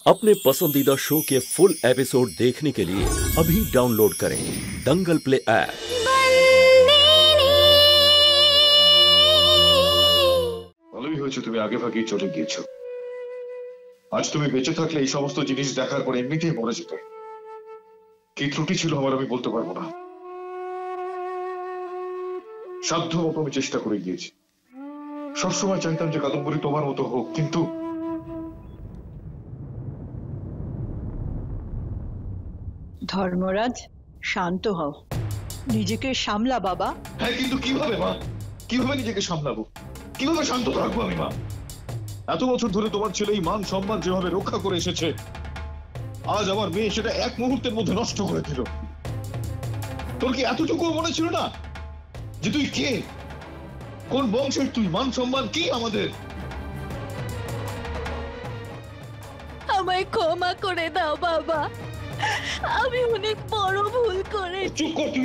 अपने पसंदीदा शो के फुल एपिसोड देखने के लिए अभी डाउनलोड करें दंगल प्ले ऐप। ভালোই হয়েছে তুমি আগে ভাগেই চলে গিয়েছো। আজ তুমি বেঁচে থাকলে এই সমস্ত জিনিস দেখার পর এমনিতেই মরে যেতে। কি ত্রুটি ছিল আমার আমি বলতে পারবো না। সাধ্য মতো আমি চেষ্টা করে গিয়েছি। সবসময় চাইতাম যে কাদম্বরী তোমার মতো হোক, কিন্তু ধর্মরাজ, শান্ত হও, নিজেকে সামলা বাবা। হ্যাঁ, কিন্তু কিভাবে মা? কিভাবে নিজেকে সামলাবো? কিভাবে শান্ত থাকবো আমি মা? এত বছর ধরে তোমার ছেলে এই মান সম্মান যেভাবে রক্ষা করে এসেছে, আজ আমার মেয়ে সেটা এক মুহূর্তের মধ্যে নষ্ট করে দিল। তোর কি এতটুকু মনে ছিল না যে তুই কে, কোন বংশের তুই, মান সম্মান কি আমাদের? আমায় ক্ষমা করে দাও বাবা, আমি অনেক বড় ভুল করে। চুপ কর তুই।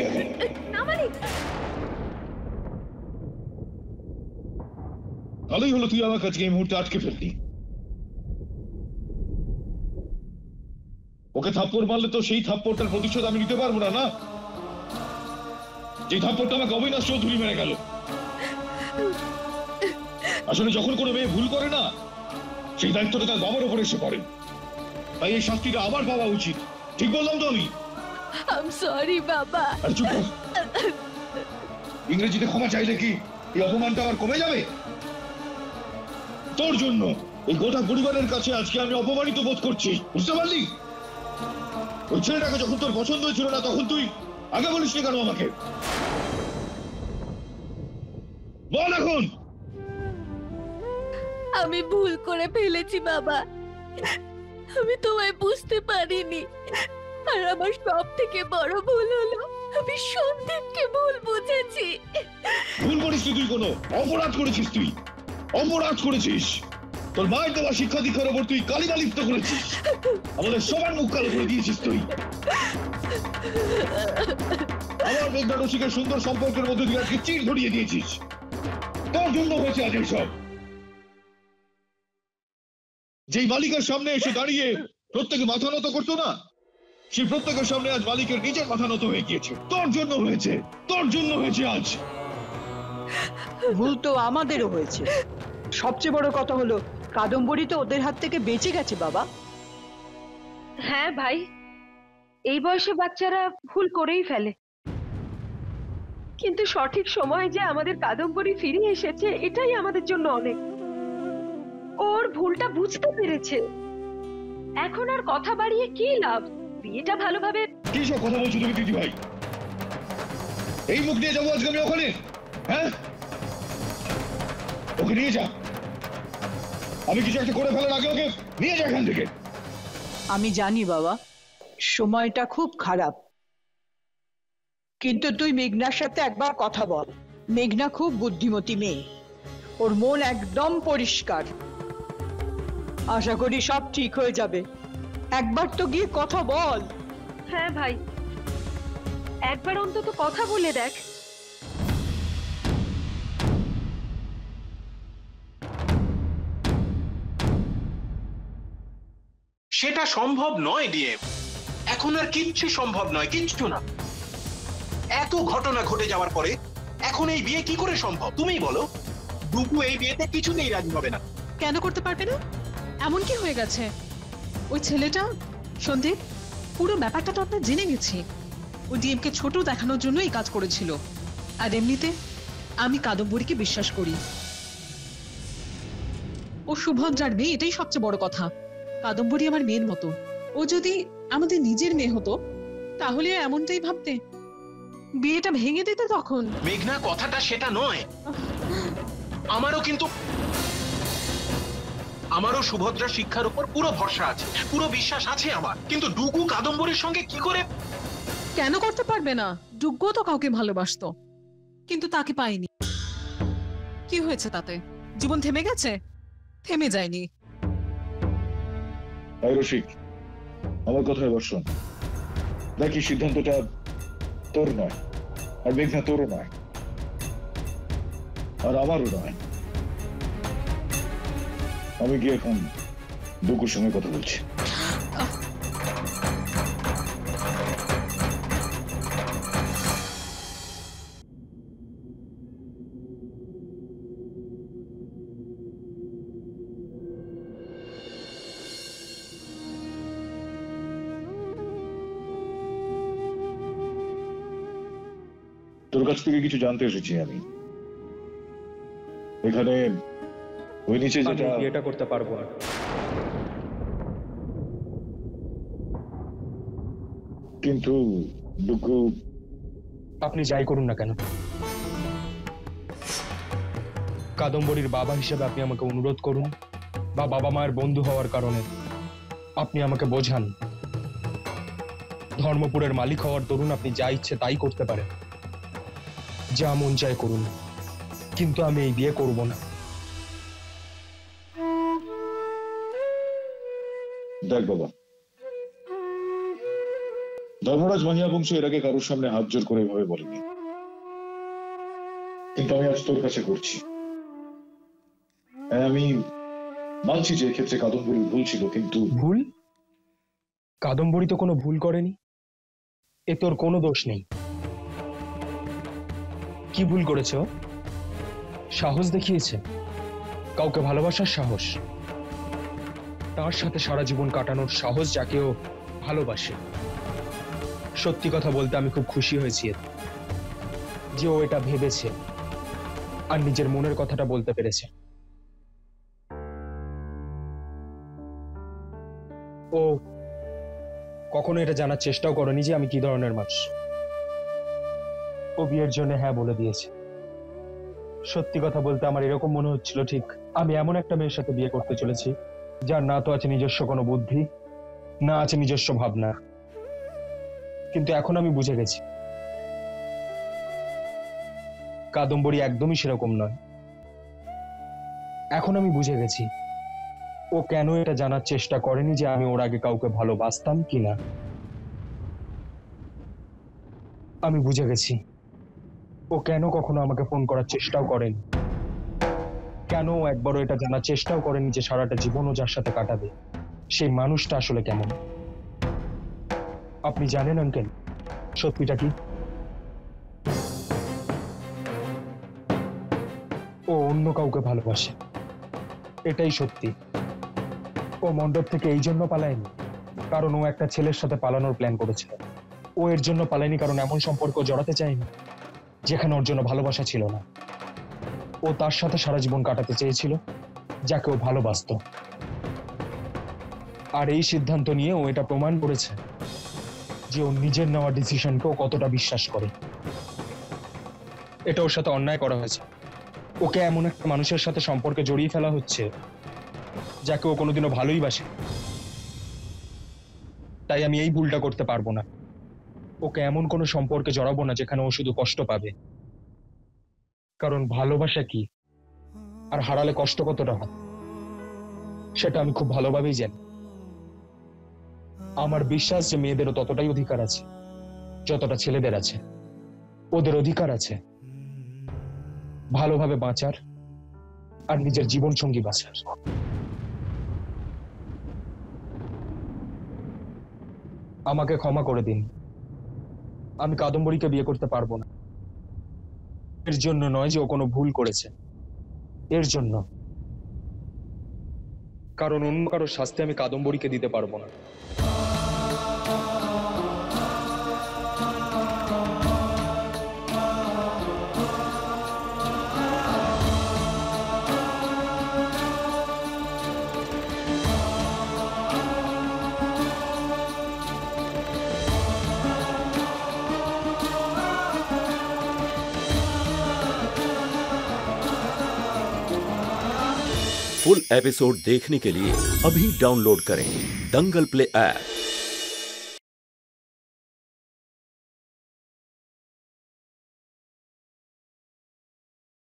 ভালোই হলো তুই আমার কাছে এই মুহূর্তে আটকে ফেললি। ওকে থাপ্পড় মারলে তো সেই থাপ্পড়টার প্রতিশোধ আমি নিতে পারবো না, না? যে থাপ্পড়টা আমাকে অবিনাশ চৌধুরী মেরে গেল। আসলে যখন কোনো মেয়ে ভুল করে না, সেই দায়িত্বটা তার বাবার উপর এসে পড়ে। তাই এই শাস্তিটা আবার পাওয়া উচিত। ঠিক বললাম তো আমি? I'm sorry বাবা। চুপ কর। ইংরেজিতে ক্ষমা চাইলে কি এই অপমানটা আবার কমে যাবে? তোর জন্য এই গোটা পরিবারের কাছে আজকে আমি অপমানিত বোধ করছি, বুঝতে পারলি? ওই ছেলেটাকে যখন তোর পছন্দ হয়েছিল না, তখন তুই আগে বলিস নি কেন আমাকে? বল এখন। আমি ভুল করে ফেলেছি বাবা, আমি তোমায় বুঝতে পারিনি। আর আমার সব থেকে বড় ভুল হলো আমি সন্দীপকে ভুল বুঝেছি। ভুল করিস তুই, কোনো অপরাধ করেছিস তুই, অপরাধ করেছিস। তোর মায়ের দেওয়া শিক্ষা দীক্ষার ওপর তুই কালিমা লিপ্ত করেছিস, আমাদের সবার মুখ কালো করে দিয়েছিস তুই। আমার মেঘনা রসিকের সুন্দর সম্পর্কের মধ্যে তুই আজকে চির ধরিয়ে দিয়েছিস। তোর জন্য হয়েছে আজ সব। যেই মালিকের সামনে এসে দাঁড়িয়ে প্রত্যেকে মাথা নত করতো না, সেই প্রত্যেকের সামনে আজ মালিকের নিজের মাথা নত হয়ে গিয়েছে। তোর জন্য হয়েছে, তোর জন্য হয়েছে আজ। ভুল তো আমাদেরও হয়েছে। সবচেয়ে বড় কথা হলো কাদম্বরী তো ওদের হাত থেকে বেঁচে গেছে বাবা। হ্যাঁ ভাই, এই বয়সে বাচ্চারা ভুল করেই ফেলে, কিন্তু সঠিক সময় যে আমাদের কাদম্বরী ফিরে এসেছে এটাই আমাদের জন্য অনেক। ওর ভুলটা বুঝতে পেরেছে, এখন আর কথা বাড়িয়ে কি লাভ? বিয়েটা ভালোভাবে। কি সব কথা বলছো তুমি দিদি ভাই? এই মুখ নিয়ে যাবো আজকে আমি ওখানে? হ্যাঁ, ওকে নিয়ে যা। আমি কিছু একটা করে ফেলার আগে ওকে নিয়ে যা এখান থেকে। আমি জানি বাবা, সময়টা খুব খারাপ, কিন্তু তুই মেঘনার সাথে একবার কথা বল। মেঘনা খুব বুদ্ধিমতী মেয়ে, ওর মন একদম পরিষ্কার। আশা করি সব ঠিক হয়ে যাবে। একবার তো গিয়ে কথা বল। হ্যাঁ ভাই, একবার অন্তত কথা বলে দেখ। সেটা সম্ভব নয় ডিএম, এখন আর কিচ্ছু সম্ভব নয়, কিচ্ছু না। এত ঘটনা ঘটে যাওয়ার পরে এখন এই বিয়ে কি করে সম্ভব? তুমিই বলো। ডুগু এই বিয়েতে কিছুতেই রাজি হবে না। কেন করতে পারবে না? এমন কি হয়ে গেছে? ওই ছেলেটা সন্দীপ, পুরো ব্যাপারটা তো আমরা জেনে গেছি। ও ডিএমকে ছোট দেখানোর জন্য এই কাজ করেছিল। আর এমনিতে আমি কাদম্বরীকে বিশ্বাস করি। ও সুভদ্রার মেয়ে, এটাই সবচেয়ে বড় কথা। কাদম্বরী আমার মেয়ের মতো। ও যদি আমাদের নিজের মেয়ে হতো তাহলে এমনটাই ভাবতে, বিয়েটা ভেঙে দিতে তখন। মেঘনা, কথাটা সেটা নয়। আমারও সুভদ্রা শিক্ষার উপর পুরো ভরসা আছে, পুরো বিশ্বাস আছে আমার। কিন্তু ডুগু কাদম্বরীর সঙ্গে কি করে? কেন করতে পারবে না? ডুগ্গু তো কাউকে ভালোবাসতো, কিন্তু তাকে পাইনি। কি হয়েছে তাতে? জীবন থেমে গেছে? থেমে যায়নি। রসিক, আমার কথা এবার শোন। দেখি, সিদ্ধান্তটা তোর নয়, আর মেঘনা তোরও নয়, আর আমারও নয়। আমি গিয়ে এখন ডুকুর সঙ্গে কথা বলছি। তোর কাছ থেকে কিছু জানতে এসেছি আমি। এখানে ওই নিচে যেটা এটা করতে পারবো না। কিন্তু ডুকু, আপনি যাই করুন না কেন, কাদম্বরীর বাবা হিসেবে আপনি আমাকে অনুরোধ করুন বা বাবা মায়ের বন্ধু হওয়ার কারণে আপনি আমাকে বোঝান। ধর্মপুরের মালিক হওয়ার দরুন আপনি যা ইচ্ছে তাই করতে পারেন, যা মন চায় করুন, কিন্তু আমি এই বিয়ে করব না। দেখ বাবা, ধর্মরাজ মাহিয়া বংশ এর আগে কারোর সামনে হাত জোর করে এভাবে বলেনি, কিন্তু আমি আজ তোর কাছে করছি। আমি মানছি যে ক্ষেত্রে কাদম্বরীর ভুল ছিল, কিন্তু ভুল? কাদম্বরী তো কোনো ভুল করেনি, এ তোর কোনো দোষ নেই। কি ভুল করেছে ও? সাহস দেখিয়েছে, কাউকে ভালোবাসার সাহস, তার সাথে সারা জীবন কাটানোর সাহস, যাকে ও ভালোবাসে। সত্যি কথা বলতে আমি খুব খুশি হয়েছি যে ও এটা ভেবেছে আর নিজের মনের কথাটা বলতে পেরেছে। ও কখনো এটা জানার চেষ্টাও করেনি যে আমি কি ধরনের মানুষ। ও বিয়ের জন্য হ্যাঁ বলে দিয়েছে। সত্যি কথা বলতে আমার এরকম মনে হচ্ছিল ঠিক আমি এমন একটা মেয়ের সাথে বিয়ে করতে চলেছি যার না তো আছে নিজস্ব কোনো বুদ্ধি, না আছে নিজস্ব ভাবনা। কিন্তু এখন আমি বুঝে গেছি কাদম্বরী একদমই সেরকম নয়। এখন আমি বুঝে গেছি ও কেন এটা জানার চেষ্টা করেনি যে আমি ওর আগে কাউকে ভালোবাসতাম কিনা। আমি বুঝে গেছি ও কেন কখনো আমাকে ফোন করার চেষ্টাও করেনি, কেন একবারও এটা জানার চেষ্টাও করেনি যে সারাটা জীবন ও যার সাথে কাটাবে সেই মানুষটা আসলে কেমন। আপনি জানেন আঙ্কেল সত্যিটা কি? ও অন্য কাউকে ভালোবাসে, এটাই সত্যি। ও মণ্ডপ থেকে এই জন্য পালায়নি কারণ ও একটা ছেলের সাথে পালানোর প্ল্যান করেছিল। ও এর জন্য পালায়নি কারণ এমন সম্পর্ক জড়াতে চায়নি যেখানে ওর জন্য ভালোবাসা ছিল না। ও তার সাথে সারা জীবন কাটাতে চেয়েছিল যাকে ও ভালোবাসতো। আর এই সিদ্ধান্ত নিয়ে ও এটা প্রমাণ করেছে যে ও নিজের নেওয়া ডিসিশনকে ও কতটা বিশ্বাস করে। এটা ওর সাথে অন্যায় করা হয়েছে। ওকে এমন একটা মানুষের সাথে সম্পর্কে জড়িয়ে ফেলা হচ্ছে যাকে ও কোনোদিনও ভালোই বাসে। তাই আমি এই ভুলটা করতে পারবো না। ওকে এমন কোনো সম্পর্কে জড়াবো না যেখানে ও শুধু কষ্ট পাবে। কারণ ভালোবাসা কি আর হারালে কষ্ট কতটা হয় সেটা আমি খুব ভালোভাবেই জানি। আমার বিশ্বাস যে মেয়েদেরও ততটাই অধিকার আছে যতটা ছেলেদের আছে। ওদের অধিকার আছে ভালোভাবে বাঁচার আর নিজের জীবন সঙ্গী বাঁচার। আমাকে ক্ষমা করে দিন, আমি কাদম্বরীকে বিয়ে করতে পারবো না। এর জন্য নয় যে ও কোনো ভুল করেছে, এর জন্য কারণ অন্য কারোর শাস্তি আমি কাদম্বরীকে দিতে পারবো না। फुल एपिसोड देखने के लिए अभी डाउनलोड करें दंगल प्ले ऐप।